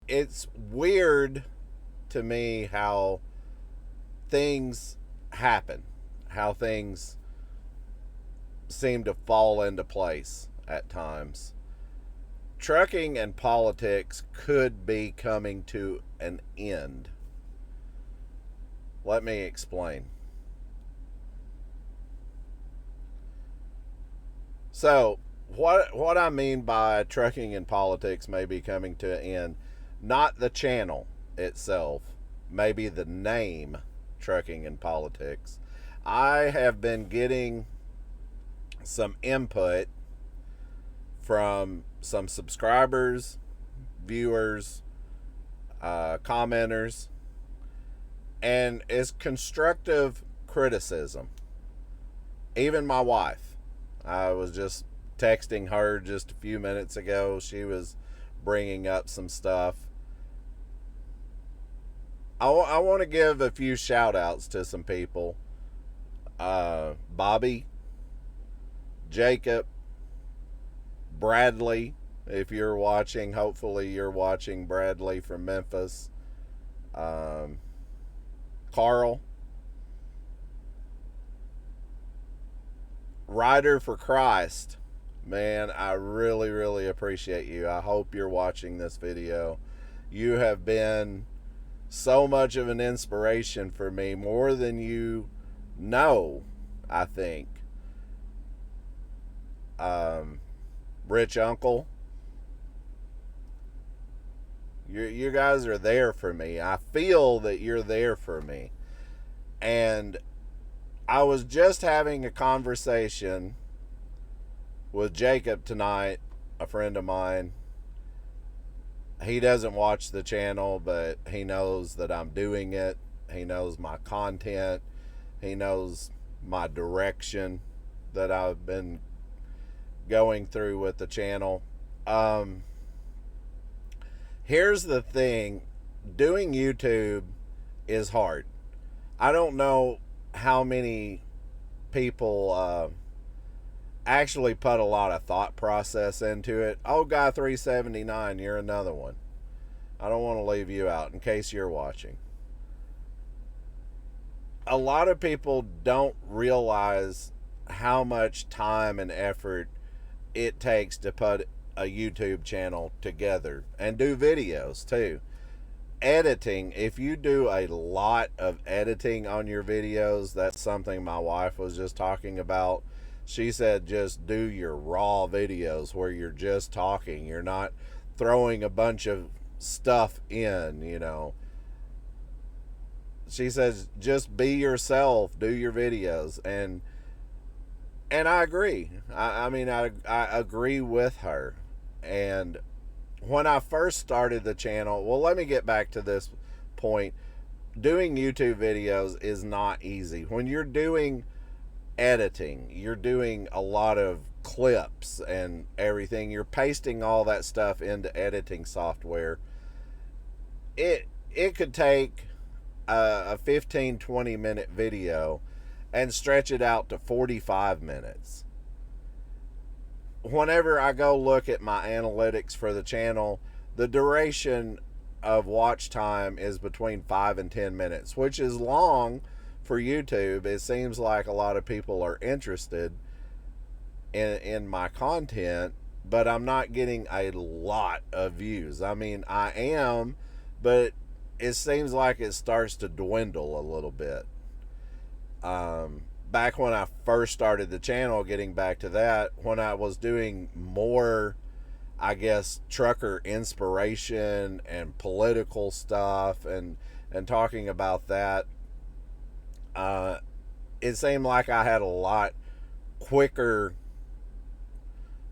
it's weird to me how things happen, how things seem to fall into place at times. Trucking and politics could be coming to an end. Let me explain. So, what I mean by trucking and politics may be coming to an end, not the channel itself, maybe the name trucking and politics. I have been getting some input from some subscribers, viewers, commenters, and it's constructive criticism. Even my wife. I was just texting her just a few minutes ago. She was bringing up some stuff. I want to give a few shout outs to some people. Bobby, Jacob, Bradley, if you're watching, hopefully you're watching, Bradley from Memphis. Carl, Rider for Christ. Man, I really, really appreciate you. I hope you're watching this video. You have been so much of an inspiration for me, more than you know, I think. Rich Uncle, you guys are there for me. I feel that you're there for me. And I was just having a conversation with Jacob tonight, a friend of mine. He doesn't watch the channel, but he knows that I'm doing it. He knows my content. He knows my direction that I've been going through with the channel. Here's the thing. Doing YouTube is hard. I don't know how many people actually put a lot of thought process into it. Oh, Guy 379, you're another one. I don't want to leave you out in case you're watching. A lot of people don't realize how much time and effort it takes to put a YouTube channel together and do videos too. Editing, if you do a lot of editing on your videos, that's something my wife was just talking about. She said just do your raw videos where you're just talking. You're not throwing a bunch of stuff in, you know. She says just be yourself, do your videos. And I agree. I mean, I agree with her. And when I first started the channel, well, let me get back to this point. Doing YouTube videos is not easy. When you're doing editing, you're doing a lot of clips and everything. You're pasting all that stuff into editing software. It could take a 15-20 minute video and stretch it out to 45 minutes. Whenever I go look at my analytics for the channel, the duration of watch time is between 5 and 10 minutes, which is long for YouTube. It seems like a lot of people are interested in my content, but I'm not getting a lot of views. I mean, I am, but it seems like it starts to dwindle a little bit. Back when I first started the channel, getting back to that, when I was doing more, I guess, trucker inspiration and political stuff and talking about that, it seemed like I had a lot quicker,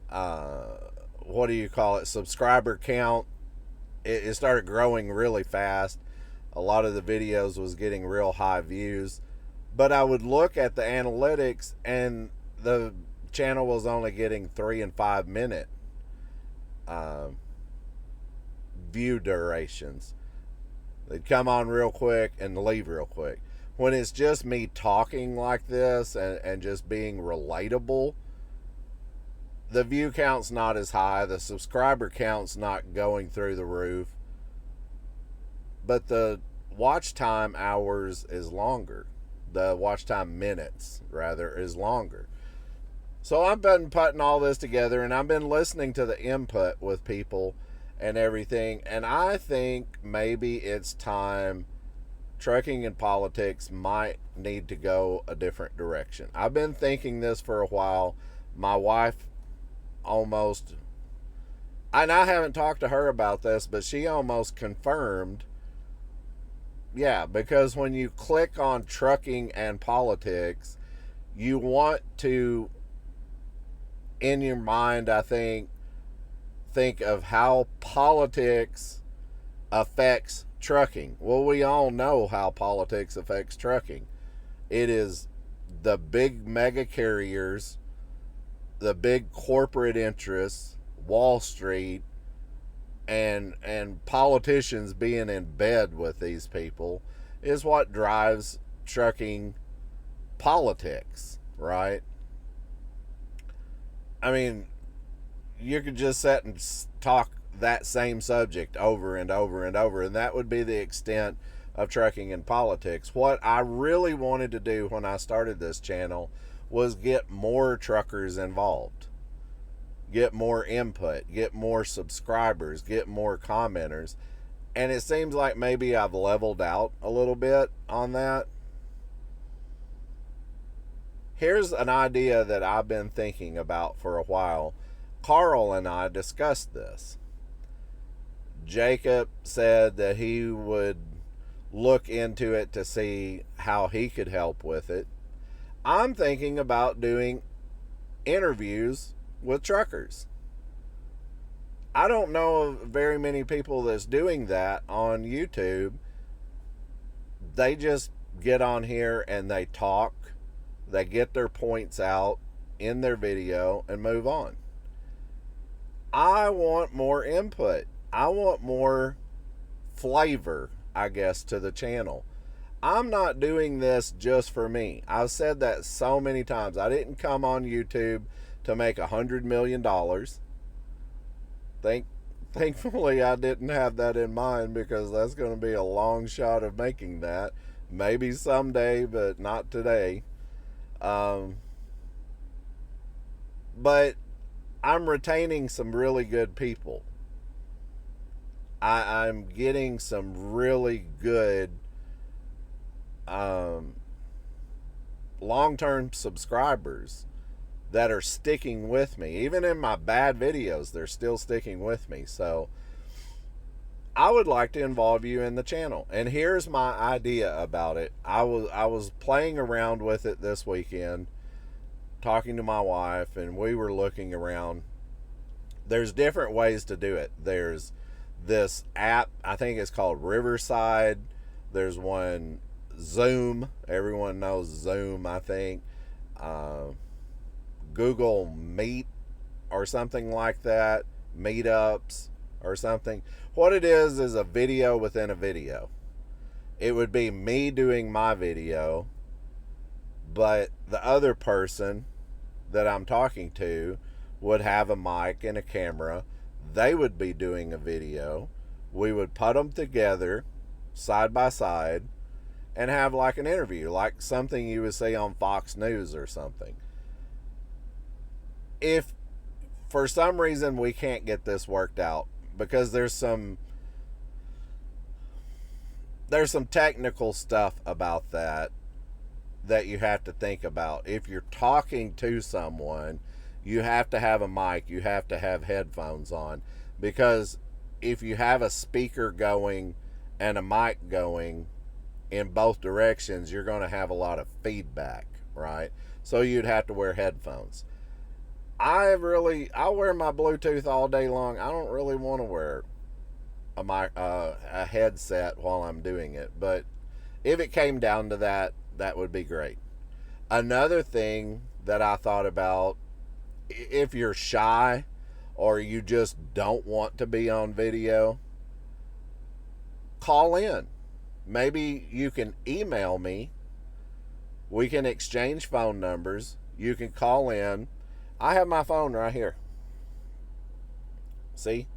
what do you call it, subscriber count. It started growing really fast. A lot of the videos was getting real high views. But I would look at the analytics and the channel was only getting 3 and 5 minute view durations. They'd come on real quick and leave real quick. When it's just me talking like this and just being relatable, the view count's not as high. The subscriber count's not going through the roof. but the watch time hours is longer. The watch time minutes, rather, is longer. So I've been putting all this together, and I've been listening to the input with people and everything, and I think maybe it's time trucking and politics might need to go a different direction. I've been thinking this for a while. My wife almost, and I haven't talked to her about this, but she almost confirmed, yeah, because when you click on trucking and politics, you want to, in your mind, I think of how politics affects trucking. Well, we all know how politics affects trucking. It is the big mega carriers, the big corporate interests, Wall Street, and politicians being in bed with these people is what drives trucking politics, right? I mean, you could just sit and talk that same subject over and over and over, and that would be the extent of trucking and politics. What I really wanted to do when I started this channel was get more truckers involved, get more input, get more subscribers, get more commenters, and it seems like maybe I've leveled out a little bit on that. Here's an idea that I've been thinking about for a while. Carl and I discussed this. Jacob said that he would look into it to see how he could help with it. I'm thinking about doing interviews with truckers. I don't know of very many people that's doing that on YouTube. They just get on here and they talk, they get their points out in their video and move on. I want more input. I want more flavor, I guess, to the channel. I'm not doing this just for me. I've said that so many times. I didn't come on YouTube to make $100 million. Thankfully, I didn't have that in mind, because that's going to be a long shot of making that. Maybe someday, but not today. But I'm retaining some really good people. I'm getting some really good long-term subscribers that are sticking with me. Even in my bad videos, they're still sticking with me. So I would like to involve you in the channel. And here's my idea about it. I was playing around with it this weekend, talking to my wife, and we were looking around. There's different ways to do it. There's this app, I think it's called Riverside. There's one, Zoom. Everyone knows Zoom, I think. Google Meet or something like that. Meetups or something. What it is a video within a video. It would be me doing my video, but the other person that I'm talking to would have a mic and a camera. They would be doing a video. We would put them together side by side and have like an interview, like something you would see on Fox News or something. If for some reason we can't get this worked out, because there's some technical stuff about that you have to think about. If you're talking to someone, you have to have a mic, you have to have headphones on, because if you have a speaker going and a mic going in both directions, you're going to have a lot of feedback, right? So you'd have to wear headphones. I wear my Bluetooth all day long. I don't really want to wear a headset while I'm doing it, but if it came down to that, that would be great. Another thing that I thought about, if you're shy or you just don't want to be on video, call in. Maybe you can email me. We can exchange phone numbers. You can call in. I have my phone right here. See?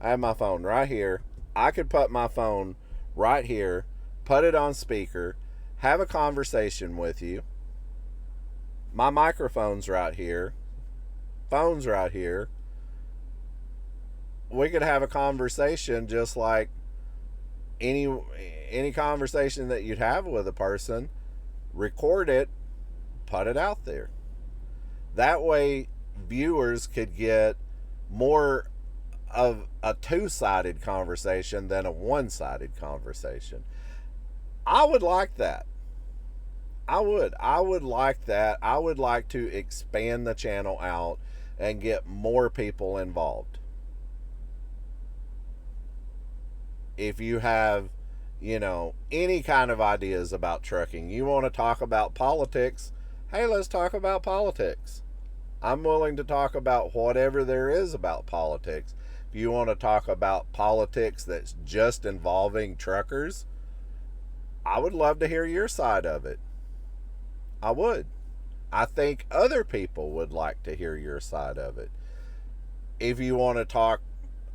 I have my phone right here. I could put my phone right here, put it on speaker, have a conversation with you. My microphone's right here, phone's right here. We could have a conversation just like any any conversation that you'd have with a person, record it, put it out there. That way viewers could get more of a two-sided conversation than a one-sided conversation. I would like that. I would like that. I would like to expand the channel out and get more people involved. If you have, any kind of ideas about trucking, you want to talk about politics, hey, let's talk about politics. I'm willing to talk about whatever there is about politics. If you want to talk about politics that's just involving truckers, I would love to hear your side of it. I would. I think other people would like to hear your side of it. If you want to talk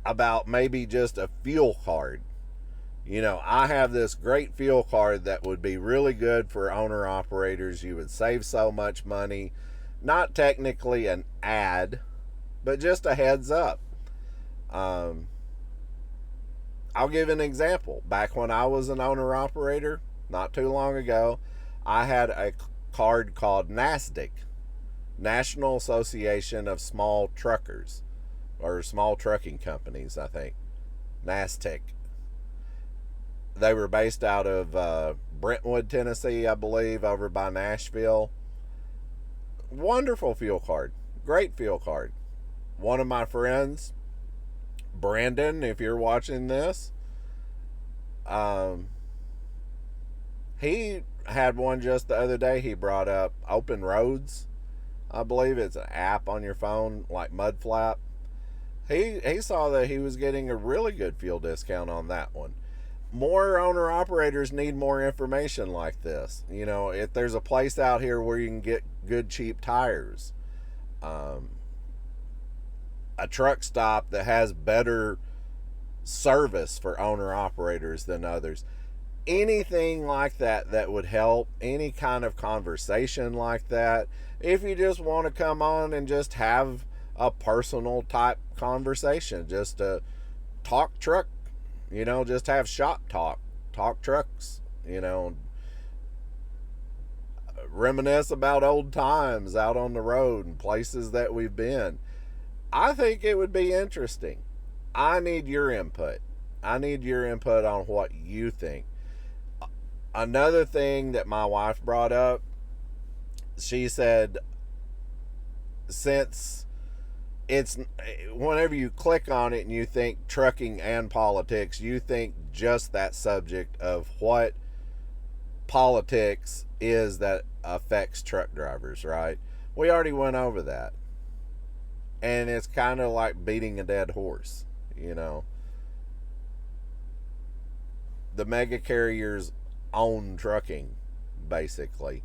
about maybe just a fuel card, I have this great fuel card that would be really good for owner operators. You would save so much money. Not technically an ad, but just a heads up. I'll give an example. Back when I was an owner operator, not too long ago, I had a card called NASDAQ, National Association of Small Truckers, or Small Trucking Companies, I think. NASDAQ. They were based out of Brentwood, Tennessee, I believe, over by Nashville. Wonderful fuel card. Great fuel card. One of my friends, Brandon, if you're watching this, he had one just the other day. He brought up Open Roads. I believe it's an app on your phone like Mudflap. He saw that he was getting a really good fuel discount on that one. More owner operators need more information like this. If there's a place out here where you can get good cheap tires, a truck stop that has better service for owner operators than others, anything like that that would help, any kind of conversation like that. If you just want to come on and just have a personal type conversation, just to talk truck, just have shop talk trucks, reminisce about old times out on the road and places that we've been. I think it would be interesting. I need your input. I need your input on what you think. Another thing that my wife brought up, she said, since it's, whenever you click on it and you think trucking and politics, you think just that subject of what politics is that affects truck drivers, right? We already went over that. And it's kind of like beating a dead horse, The mega carriers own trucking, basically.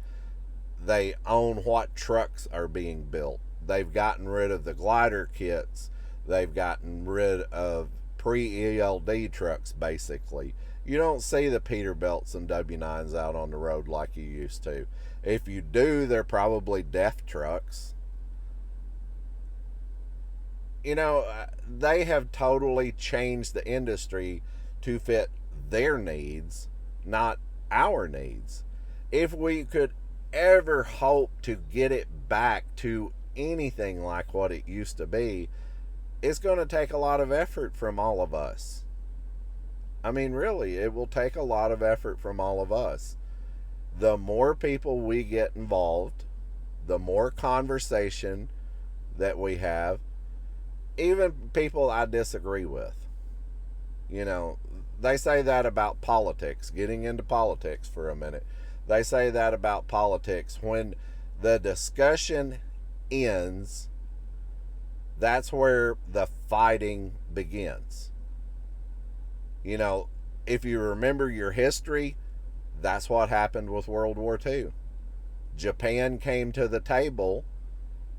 They own what trucks are being built. They've gotten rid of the glider kits. They've gotten rid of pre-ELD trucks, basically. You don't see the Peterbilts and W9s out on the road like you used to. If you do, they're probably DEF trucks. They have totally changed the industry to fit their needs, not our needs. If we could ever hope to get it back to anything like what it used to be, it's going to take a lot of effort from all of us. I mean, really, it will take a lot of effort from all of us. The more people we get involved, the more conversation that we have, even people I disagree with. They say that about politics, getting into politics for a minute. They say that about politics. When the discussion ends, that's where the fighting begins. If you remember your history, that's what happened with World War II. Japan came to the table.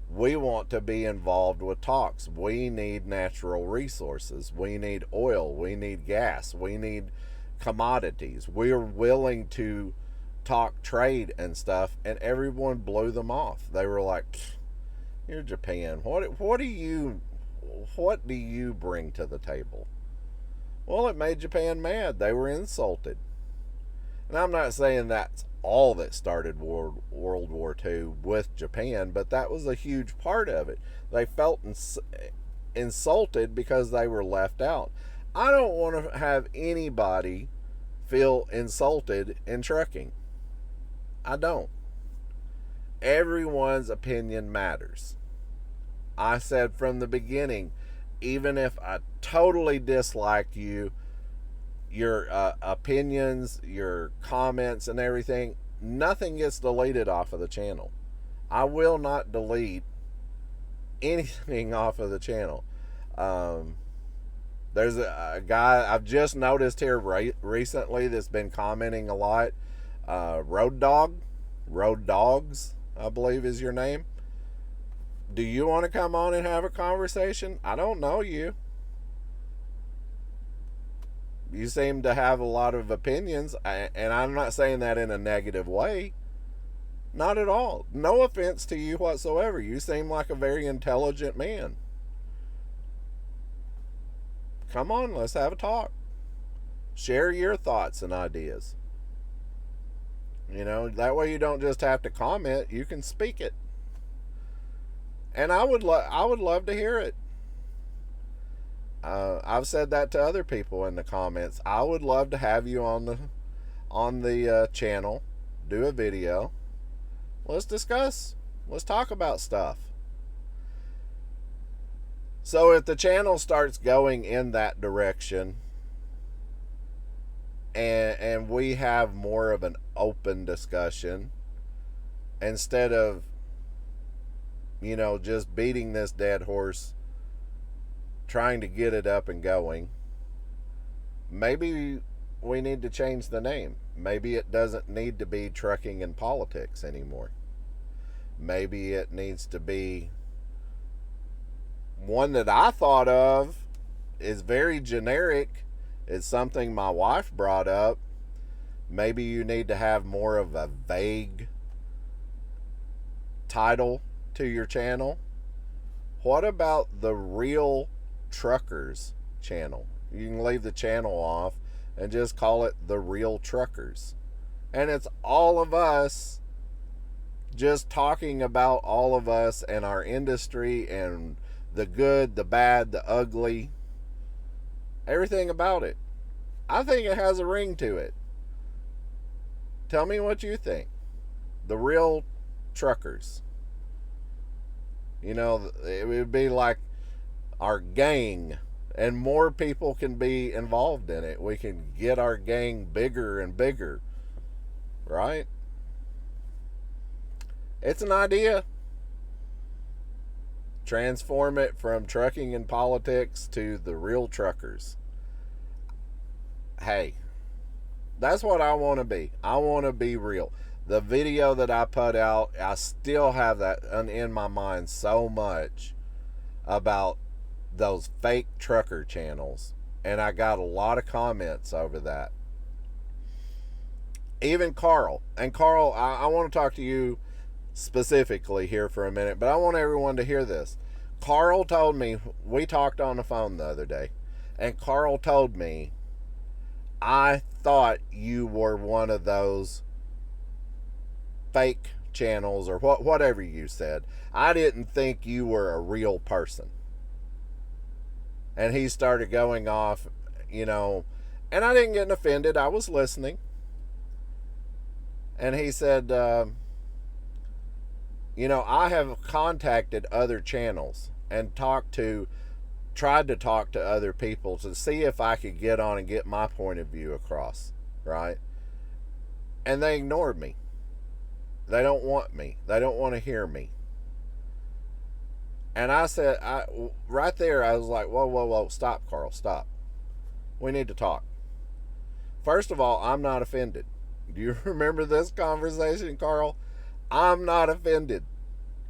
We want to be involved with talks. We need natural resources. We need oil. We need gas. We need, commodities. We were willing to talk trade and stuff, and everyone blew them off. They were like, "You're Japan. What do you bring to the table?" Well, it made Japan mad. They were insulted. And I'm not saying that's all that started World War II with Japan, but that was a huge part of it. They felt insulted because they were left out. I don't want to have anybody feel insulted in trucking. I don't. Everyone's opinion matters. I said from the beginning, even if I totally dislike you, your opinions, your comments, and everything, nothing gets deleted off of the channel. I will not delete anything off of the channel. There's a guy I've just noticed here recently that's been commenting a lot. Road Dogs, I believe is your name. Do you want to come on and have a conversation? I don't know you. You seem to have a lot of opinions, and I'm not saying that in a negative way. Not at all. No offense to you whatsoever. You seem like a very intelligent man. Come on, let's have a talk. Share your thoughts and ideas. That way you don't just have to comment, you can speak it. And I would love to hear it. I've said that to other people in the comments. I would love to have you on the channel, do a video. Let's discuss. Let's talk about stuff. So if the channel starts going in that direction, and we have more of an open discussion instead of just beating this dead horse, trying to get it up and going, maybe we need to change the name. Maybe it doesn't need to be Trucking and Politics anymore. Maybe it needs to be one that I thought of is very generic. It's something my wife brought up. Maybe you need to have more of a vague title to your channel. What about the Real Truckers channel? You can leave the channel off and just call it the Real Truckers. And it's all of us just talking about all of us and our industry and the good, the bad, the ugly, everything about it. I think it has a ring to it. Tell me what you think. The Real Truckers. It would be like our gang, and more people can be involved in it. We can get our gang bigger and bigger, right? It's an idea. Transform it from Trucking and Politics to the Real Truckers. Hey, that's what I want to be. I want to be real. The video that I put out, I still have that in my mind so much about those fake trucker channels. And I got a lot of comments over that. Even Carl. And Carl, I want to talk to you specifically here for a minute, but I want everyone to hear this. Carl told me, we talked on the phone the other day, and Carl told me, I thought you were one of those fake channels or whatever you said. I didn't think you were a real person. And he started going off, and I didn't get offended. I was listening. And he said, I have contacted other channels and tried to talk to other people to see if I could get on and get my point of view across, right? And they ignored me. They don't want me. They don't want to hear me. And I said, right there, I was like, whoa, stop, Carl, stop. We need to talk. First of all, I'm not offended. Do you remember this conversation, Carl? I'm not offended.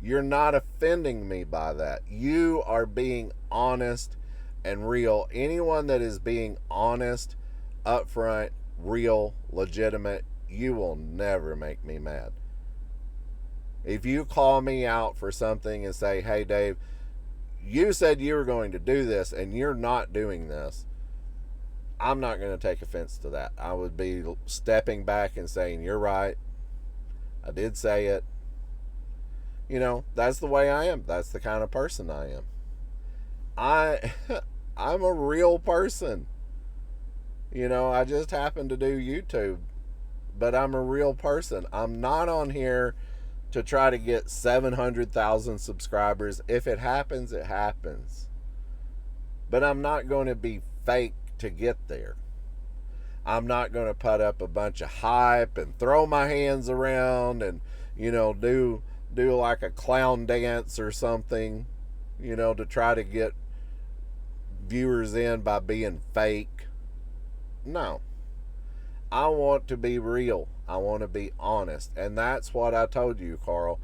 You're not offending me by that. You are being honest and real. Anyone that is being honest upfront, real, legitimate. You will never make me mad. If you call me out for something and say, hey, Dave, you said you were going to do this and you're not doing this, I'm not going to take offense to that. I would be stepping back and saying, you're right. I did say it. You know, that's the way I am. That's the kind of person I am. I I'm a real person. You know, I just happen to do YouTube, but I'm a real person. I'm not on here to try to get 700,000 subscribers. If it happens, it happens. But I'm not going to be fake to get there. I'm not going to put up a bunch of hype and throw my hands around and, you know, do like a clown dance or something, you know, to try to get viewers in by being fake. No. I want to be real. I want to be honest. And that's what I told you, Carl.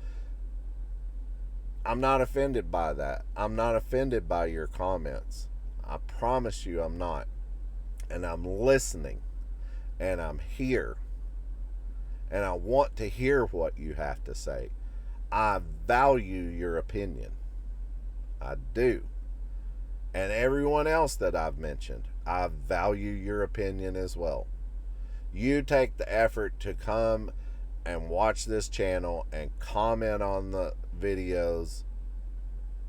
I'm not offended by that. I'm not offended by your comments. I promise you I'm not. And I'm listening. And I'm here. And I want to hear what you have to say. I value your opinion. I do. And everyone else that I've mentioned, I value your opinion as well. You take the effort to come and watch this channel and comment on the videos,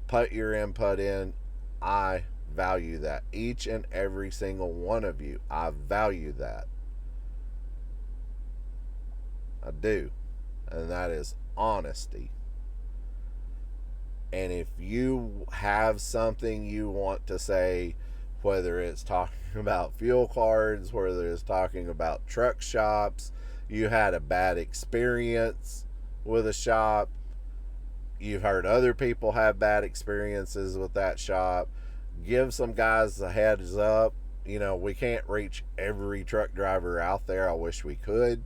put your input in. I value that. Each and every single one of you, I value that. I do. And that is honesty. And if you have something you want to say, whether it's talking about fuel cards, whether it's talking about truck shops, you had a bad experience with a shop, you've heard other people have bad experiences with that shop, give some guys a heads up. You know, we can't reach every truck driver out there. I wish we could.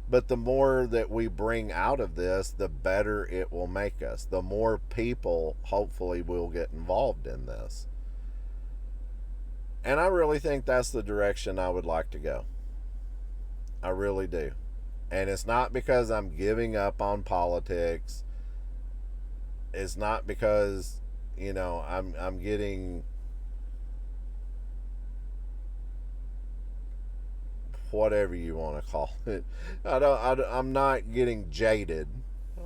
But the more that we bring out of this, the better it will make us. The more people, hopefully, will get involved in this. And I really think that's the direction I would like to go. I really do. And it's not because I'm giving up on politics. It's not because, you know, I'm getting whatever you want to call it. I'm not getting jaded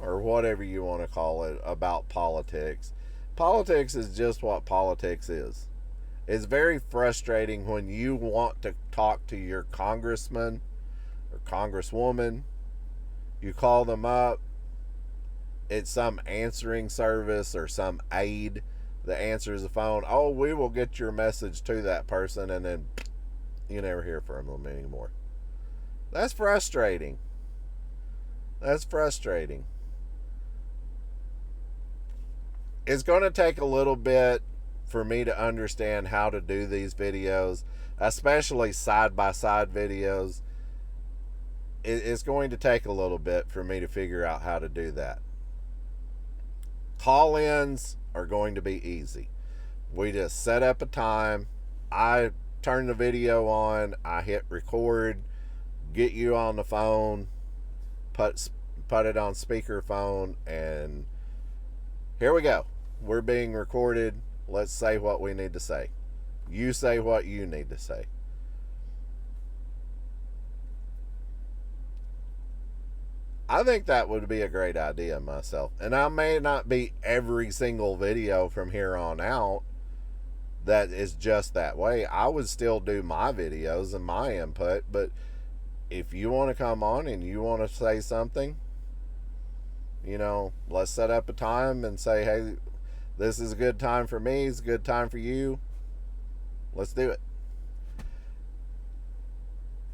or whatever you want to call it about politics. Politics is just what politics is. It's very frustrating when you want to talk to your congressman or congresswoman. You call them up. It's some answering service or some aide that answers the phone. Oh, we will get your message to that person, and then you never hear from them anymore. That's frustrating. That's frustrating. It's going to take a little bit for me to understand how to do these videos, especially side-by-side videos. It's going to take a little bit for me to figure out how to do that. Call-ins are going to be easy. We just set up a time. I turn the video on. I hit record. Get you on the phone. Put it on speakerphone. And here we go. We're being recorded. Let's say what we need to say. You say what you need to say. I think that would be a great idea myself. And I may not be every single video from here on out that is just that way. I would still do my videos and my input, but if you want to come on and you want to say something, you know, let's set up a time and say, hey, this is a good time for me, it's a good time for you. Let's do it.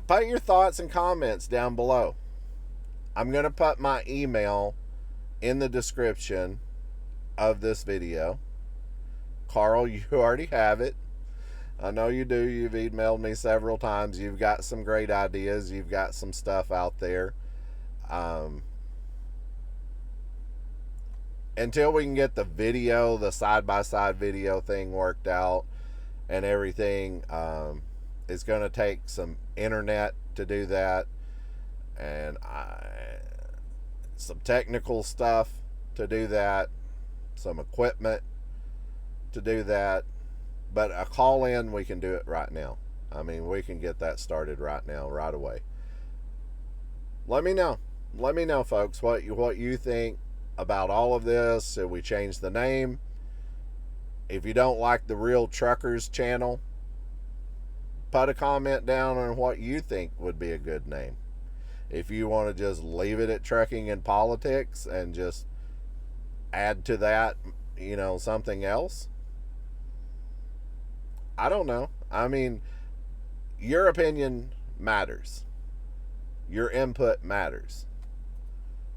Put your thoughts and comments down below. I'm going to put my email in the description of this video. Carl, you already have it. I know you do. You've emailed me several times. You've got some great ideas. You've got some stuff out there. Until we can get the video, the side-by-side video thing worked out and everything, It's going to take some internet to do that, and some technical stuff to do that, some equipment to do that. But a call in, we can do it right now. I mean, we can get that started right now, right away. Let me know. Let me know, folks, what you think about all of this. Should we change the name? If you don't like the Real Truckers channel, put a comment down on what you think would be a good name. If you want to just leave it at Trucking and Politics and just add to that, something else, I don't know. I mean, your opinion matters. Your input matters.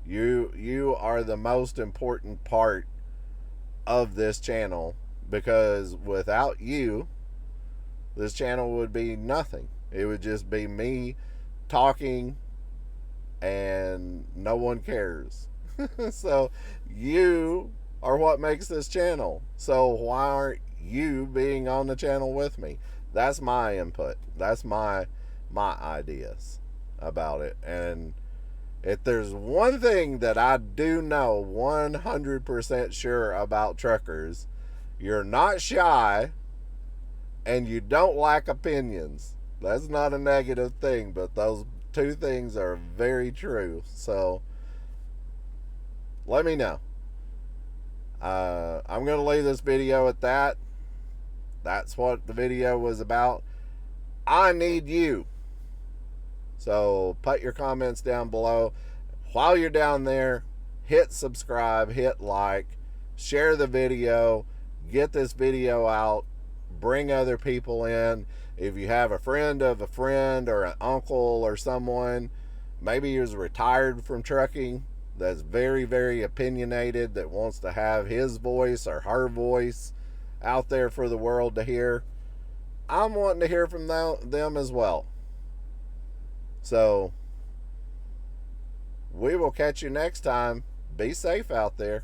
You are the most important part of this channel, because without you, this channel would be nothing. It would just be me talking and no one cares. So you are what makes this channel. So why aren't you being on the channel with me? That's my input. That's my ideas about it. And if there's one thing that I do know 100% sure about truckers, you're not shy and you don't lack opinions. That's not a negative thing, but those two things are very true. So let me know. I'm going to leave this video at that. That's what the video was about. I need you. So put your comments down below. While you're down there, hit subscribe, hit like, share the video, get this video out, bring other people in. If you have a friend of a friend or an uncle or someone, maybe who's retired from trucking, that's very, very opinionated, that wants to have his voice or her voice out there for the world to hear, I'm wanting to hear from them as well. So we will catch you next time. Be safe out there.